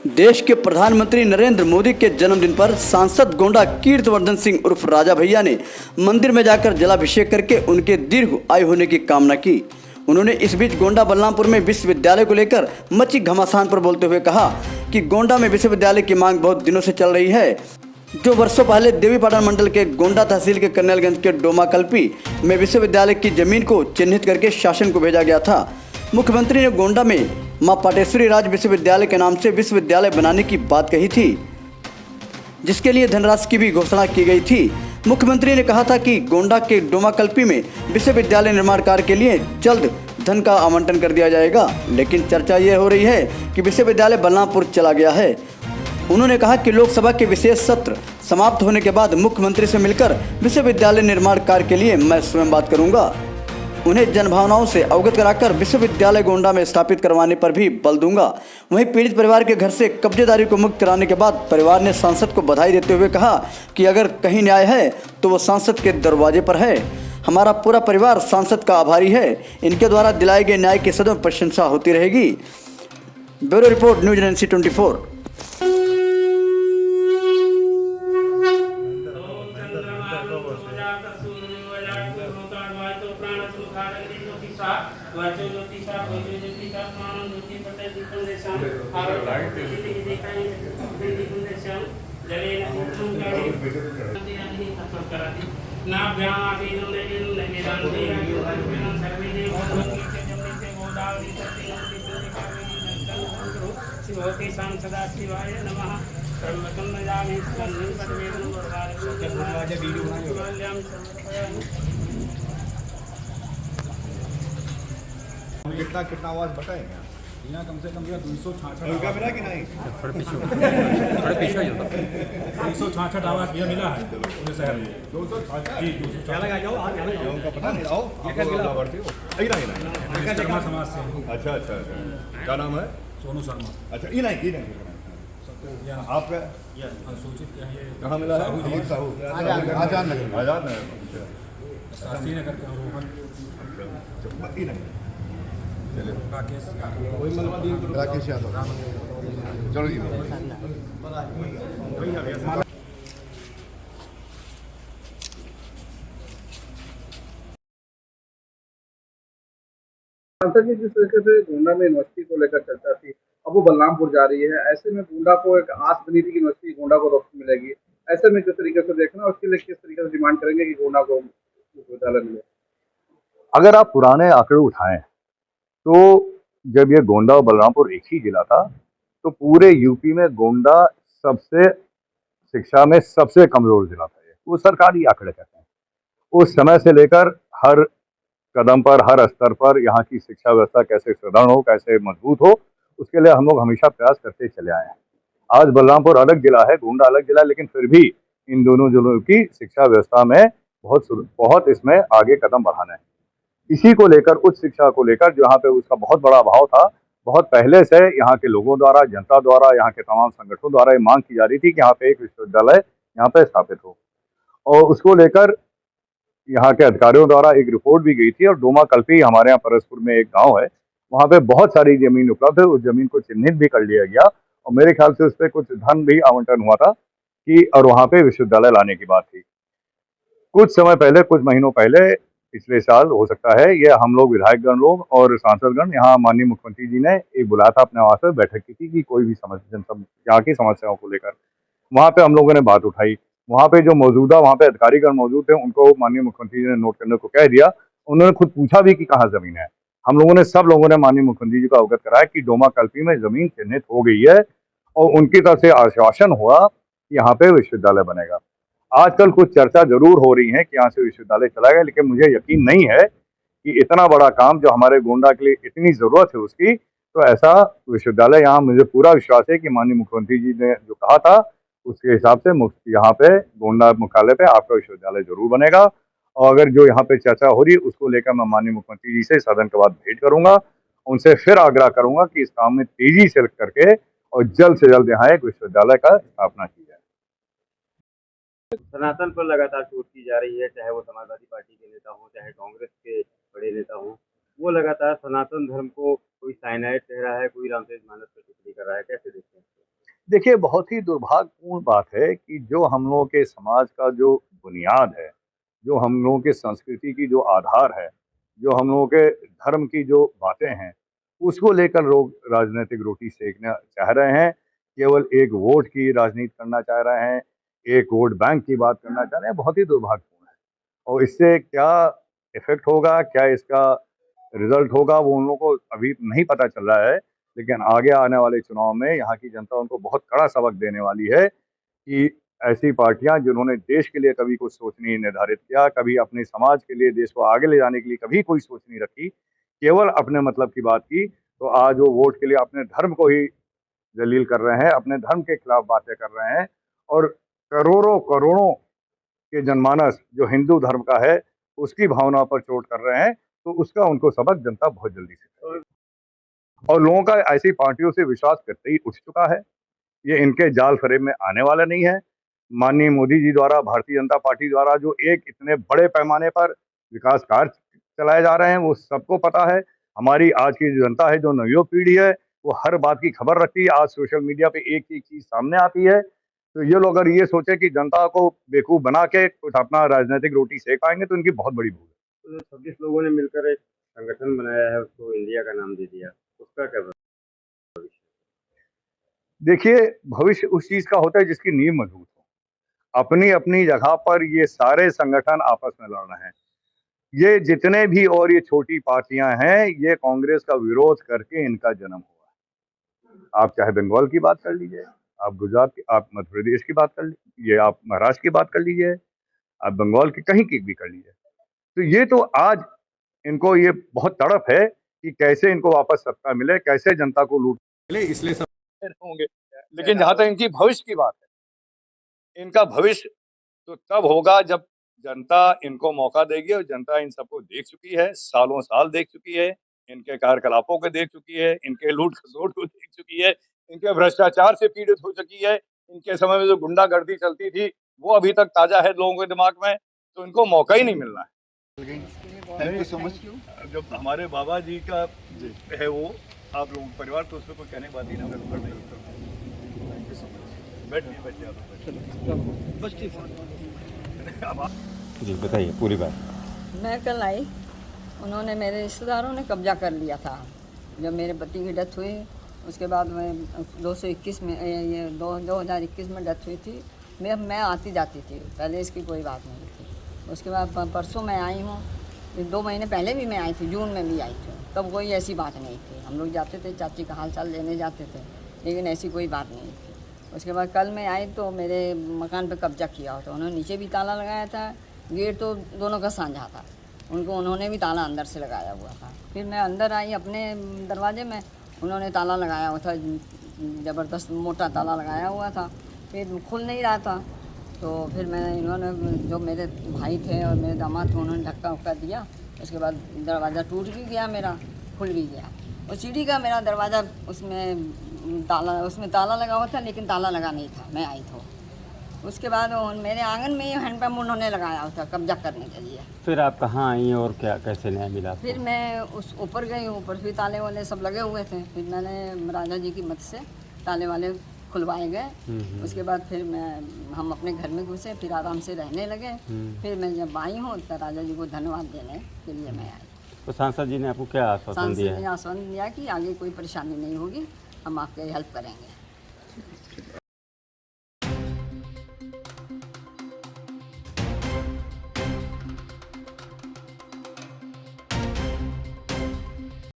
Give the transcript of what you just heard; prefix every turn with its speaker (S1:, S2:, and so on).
S1: देश के प्रधानमंत्री नरेंद्र मोदी के जन्मदिन पर सांसद गोंडा कीर्तिवर्धन सिंह उर्फ राजा भैया ने मंदिर में जाकर जलाभिषेक करके उनके दीर्घ आयु होने की कामना की। उन्होंने इस बीच गोंडा बलरामपुर में विश्वविद्यालय को लेकर मची घमासान पर बोलते हुए कहा कि गोंडा में विश्वविद्यालय की मांग बहुत दिनों से चल रही है, जो वर्षों पहले देवीपाटन मंडल के गोंडा तहसील के कन्नैलगंज के डोमाकल्पी में विश्वविद्यालय की जमीन को चिन्हित करके शासन को भेजा गया था। मुख्यमंत्री ने गोंडा में मां पाटेश्वरी राज विश्वविद्यालय के नाम से विश्वविद्यालय बनाने की बात कही थी, जिसके लिए धनराशि की भी घोषणा की गई थी। मुख्यमंत्री ने कहा था कि गोंडा के डोमाकल्पी में विश्वविद्यालय निर्माण कार्य के लिए जल्द धन का आवंटन कर दिया जाएगा, लेकिन चर्चा ये हो रही है कि विश्वविद्यालय बलरामपुर चला गया है। उन्होंने कहा कि लोकसभा के विशेष सत्र समाप्त होने के बाद मुख्यमंत्री से मिलकर विश्वविद्यालय निर्माण कार्य के लिए मैं स्वयं बात करूंगा। उन्हें जनभावनाओं से अवगत कराकर विश्वविद्यालय गोंडा में स्थापित करवाने पर भी बल दूंगा। वहीं पीड़ित परिवार के घर से कब्जेदारी को मुक्त कराने के बाद परिवार ने सांसद को बधाई देते हुए कहा कि अगर कहीं न्याय है तो वो सांसद के दरवाजे पर है। हमारा पूरा परिवार सांसद का आभारी है। इनके द्वारा दिलाए गए न्याय की सदैव प्रशंसा होती रहेगी। Bureau report, news agency 24।
S2: सदा शिवाय नमः।
S3: कितना कितना आवाज बताएंगे यहाँ कम से कम 266
S4: उनका मिला कि नहीं?
S5: थोड़ा पीछे हो जाता
S4: 266 आवाज भी मिला है पूरे शहर में।
S3: 266
S4: जी 266
S3: क्या लगा जाओ आज लगा उनका पता नहीं आओ आप बढ़ते हो नहीं
S4: शर्मा समाज से हूँ।
S3: अच्छा अच्छा अच्छा क्या नाम है?
S4: सोनू शर्मा।
S3: अच्छा ये नहीं आपका
S4: सूचित क्या है?
S3: कहाँ मिला है?
S4: साहू जी।
S3: साहू आजाद नगर आजाद नगर
S4: शास्त्री नगर के रोहन
S3: ये नहीं
S4: राकेश यादव।
S3: चलो जी
S6: सांसद जी जिस तरीके से गोंडा में यूनिवर्सिटी को लेकर चर्चा थी, अब वो बलरामपुर जा रही है। ऐसे में गोंडा को एक आस बनी थी कि यूनिवर्सिटी गोंडा को रोक मिलेगी। ऐसे में किस तरीके से देखना, उसके लिए किस तरीके से डिमांड करेंगे कि गोंडा को विश्वविद्यालय मिले?
S7: अगर आप पुराने आंकड़े उठाएं तो जब ये गोंडा और बलरामपुर एक ही जिला था तो पूरे यूपी में गोंडा सबसे शिक्षा में सबसे कमजोर जिला था। वो सरकारी आंकड़े कहते हैं। उस समय से लेकर हर कदम पर, हर स्तर पर यहाँ की शिक्षा व्यवस्था कैसे सुदृढ़ हो, कैसे मजबूत हो, उसके लिए हम लोग हमेशा प्रयास करते चले आए हैं। आज बलरामपुर अलग जिला है, गोंडा अलग जिला है, लेकिन फिर भी इन दोनों जिलों की शिक्षा व्यवस्था में बहुत इसमें आगे कदम बढ़ाना है। इसी को लेकर, उच्च शिक्षा को लेकर जहाँ पे उसका बहुत बड़ा अभाव था, बहुत पहले से यहाँ के लोगों द्वारा, जनता द्वारा, यहाँ के तमाम संगठनों द्वारा ये मांग की जा रही थी कि यहाँ पे एक विश्वविद्यालय यहाँ पे स्थापित हो, और उसको लेकर यहाँ के अधिकारियों द्वारा एक रिपोर्ट भी गई थी। और डोमाकल्पी हमारे यहाँ परसपुर में एक गांव है, वहाँ पे बहुत सारी जमीन उपलब्ध है। उस जमीन को चिन्हित भी कर लिया गया और मेरे ख्याल से उस पर कुछ धन भी आवंटन हुआ था कि, और वहाँ पे विश्वविद्यालय लाने की बात थी। कुछ समय पहले, कुछ महीनों पहले, पिछले साल हो सकता है, ये हम लोग विधायकगण लोग और सांसदगण यहाँ माननीय मुख्यमंत्री जी ने एक बुलाया था अपने आवास पर, बैठक की थी कि कोई भी समस्या, यहाँ की समस्याओं को लेकर वहाँ पे हम लोगों ने बात उठाई। वहाँ पे जो मौजूदा वहाँ पे अधिकारीगण मौजूद थे, उनको माननीय मुख्यमंत्री जी ने नोट करने को कह दिया। उन्होंने खुद पूछा भी कि कहाँ जमीन है। हम लोगों ने, सब लोगों ने माननीय मुख्यमंत्री जी को अवगत कराया कि डोमाकल्पी में जमीन चिन्हित हो गई है और उनकी तरफ से आश्वासन हुआ कि यहाँ पे विश्वविद्यालय बनेगा। आजकल कुछ चर्चा जरूर हो रही है कि यहाँ से विश्वविद्यालय चला गया, लेकिन मुझे यकीन नहीं है कि इतना बड़ा काम जो हमारे गोंडा के लिए इतनी जरूरत है उसकी, तो ऐसा विश्वविद्यालय यहाँ, मुझे पूरा विश्वास है कि माननीय मुख्यमंत्री जी ने जो कहा था उसके हिसाब से यहाँ पे गोंडा मुख्यालय पे आपका विश्वविद्यालय जरूर बनेगा। और अगर जो यहाँ पे चर्चा हो रही है उसको लेकर मैं माननीय मुख्यमंत्री जी से सदन के बाद भेंट करूंगा, उनसे फिर आग्रह करूंगा कि इस काम में तेजी से करके और जल्द से जल्द यहाँ एक विश्वविद्यालय का स्थापना की जाए।
S8: सनातन पर लगातार चोट की जा रही है, चाहे वो समाजवादी पार्टी के नेता हो, चाहे कांग्रेस के बड़े नेता हो। वो लगातार सनातन धर्म को कोई साइनाइड कह रहा है, कोई रामतेज मानस पर टिप्पणी कर रहा है। कैसे देखते हैं?
S7: देखिए, बहुत ही दुर्भाग्यपूर्ण बात है कि जो हम लोगों के समाज का जो बुनियाद है, जो हम लोगों के संस्कृति की जो आधार है, जो हम लोगों के धर्म की जो बातें हैं, उसको लेकर लोग राजनीतिक रोटी सेकना चाह रहे हैं। केवल एक वोट की राजनीति करना चाह रहे हैं, एक वोट बैंक की बात करना चाह रहे हैं, बहुत ही दुर्भाग्यपूर्ण है। और इससे क्या इफ़ेक्ट होगा, क्या इसका रिज़ल्ट होगा, वो उन लोगों को अभी नहीं पता चल रहा है। लेकिन आगे आने वाले चुनाव में यहाँ की जनता उनको बहुत कड़ा सबक देने वाली है कि ऐसी पार्टियां जिन्होंने देश के लिए कभी कुछ सोच नहीं निर्धारित किया, कभी अपने समाज के लिए, देश को आगे ले जाने के लिए कभी कोई सोच नहीं रखी, केवल अपने मतलब की बात की, तो आज वो वोट के लिए अपने धर्म को ही जलील कर रहे हैं, अपने धर्म के खिलाफ बातें कर रहे हैं। और करोड़ों करोड़ों के जनमानस जो हिंदू धर्म का है, उसकी भावना पर चोट कर रहे हैं। तो उसका उनको सबक जनता बहुत जल्दी से, और लोगों का ऐसी पार्टियों से विश्वास करते ही उठ चुका है। ये इनके जाल फरेब में आने वाला नहीं है। माननीय मोदी जी द्वारा, भारतीय जनता पार्टी द्वारा जो एक इतने बड़े पैमाने पर विकास कार्य चलाए जा रहे हैं, वो सबको पता है। हमारी आज की जो जनता है, जो नवयुवक पीढ़ी है, वो हर बात की खबर रखती है। आज सोशल मीडिया पे एक एक चीज सामने आती है। तो ये लोग अगर ये सोचे कि जनता को बेवकूफ बना के कुछ अपना राजनीतिक रोटी सेक पाएंगे, तो इनकी बहुत बड़ी भूल है।
S8: तो 26 लोगों ने मिलकर एक संगठन बनाया है, उसको इंडिया का नाम दे दिया, उसका क्या
S7: देखिए, भविष्य उस चीज का होता है जिसकी नींव मजबूत हो। अपनी अपनी जगह पर ये सारे संगठन आपस में लड़ रहे हैं। ये जितने भी और ये छोटी पार्टियां हैं, ये कांग्रेस का विरोध करके इनका जन्म हुआ है। आप चाहे बंगाल की बात कर लीजिए, आप गुजरात की, आप मध्य प्रदेश की बात कर लीजिए, आप महाराष्ट्र की बात कर लीजिए, आप बंगाल की कहीं की भी कर लीजिए। तो ये तो आज इनको ये बहुत तड़प है कि कैसे इनको वापस सत्ता मिले, कैसे जनता को लूट मिले, इसलिए सब होंगे। लेकिन जहां तक इनकी भविष्य की बात है, इनका भविष्य तो तब होगा जब जनता इनको मौका देगी। और जनता इन सबको देख चुकी है, सालों साल देख चुकी है, इनके कार्यकलापों को देख चुकी है, इनके लूट खसोट को देख चुकी है, इनके भ्रष्टाचार से पीड़ित हो चुकी है। इनके समय में जो गुंडागर्दी चलती थी, वो अभी तक ताजा है लोगों के दिमाग में। तो इनको मौका ही नहीं मिलना है।
S3: Thank you so much. जब हमारे बाबा जी का है वो, आप लोगों का परिवार, तो उसमें कोई कहने की बात ही ना कर। Thank you so much. बैठिए आप। बस ठीक है।
S5: जी बताइए पूरी बात।
S2: मैं कल आई, उन्होंने, मेरे रिश्तेदारों ने कब्जा कर लिया था। जब मेरे पति की डेथ हुई, उसके बाद मैं 2021 में, ये 2021 में डेथ हुई थी। मैं आती जाती थी, पहले इसकी कोई बात नहीं थी। उसके बाद परसों मैं आई हूँ। 2 महीने पहले भी मैं आई थी, जून में भी आई थी, तब कोई ऐसी बात नहीं थी। हम लोग जाते थे, चाची का हाल चाल लेने जाते थे, लेकिन ऐसी कोई बात नहीं थी। उसके बाद कल मैं आई तो मेरे मकान पे कब्जा किया होता। उन्होंने नीचे भी ताला लगाया था, गेट तो दोनों का साझा था, उन्होंने भी ताला अंदर से लगाया हुआ था। फिर मैं अंदर आई अपने दरवाजे में, उन्होंने ताला लगाया हुआ था, ज़बरदस्त मोटा ताला लगाया हुआ था। फिर खुल नहीं रहा था, तो फिर इन्होंने, जो मेरे भाई थे और मेरे दामाद थे, उन्होंने धक्का उक्का दिया। उसके बाद दरवाज़ा टूट भी गया मेरा, खुल भी गया। और सीढ़ी का मेरा दरवाज़ा, उसमें ताला लगा हुआ था, लेकिन ताला लगा नहीं था, मैं आई तो। उसके बाद मेरे आंगन में ही हैंडपम्प उन्होंने लगाया हुआ था कब्जा करने के लिए।
S5: फिर आप कहाँ आई और क्या कैसे न्याय मिला आपको?
S2: फिर मैं उस ऊपर गई, ऊपर भी ताले वाले सब लगे हुए थे। फिर मैंने राजा जी की मदद से ताले वाले खुलवाए गए। उसके बाद फिर हम अपने घर में घुसे, फिर आराम से रहने लगे। फिर मैं जब आई हूँ तो राजा जी को धन्यवाद देने के लिए मैं आई।
S5: तो सांसद जी ने आपको क्या आश्वासन दिया
S2: सांसद
S5: है?
S2: ने आश्वासन दिया कि आगे कोई परेशानी नहीं होगी, हम आपकी हेल्प करेंगे।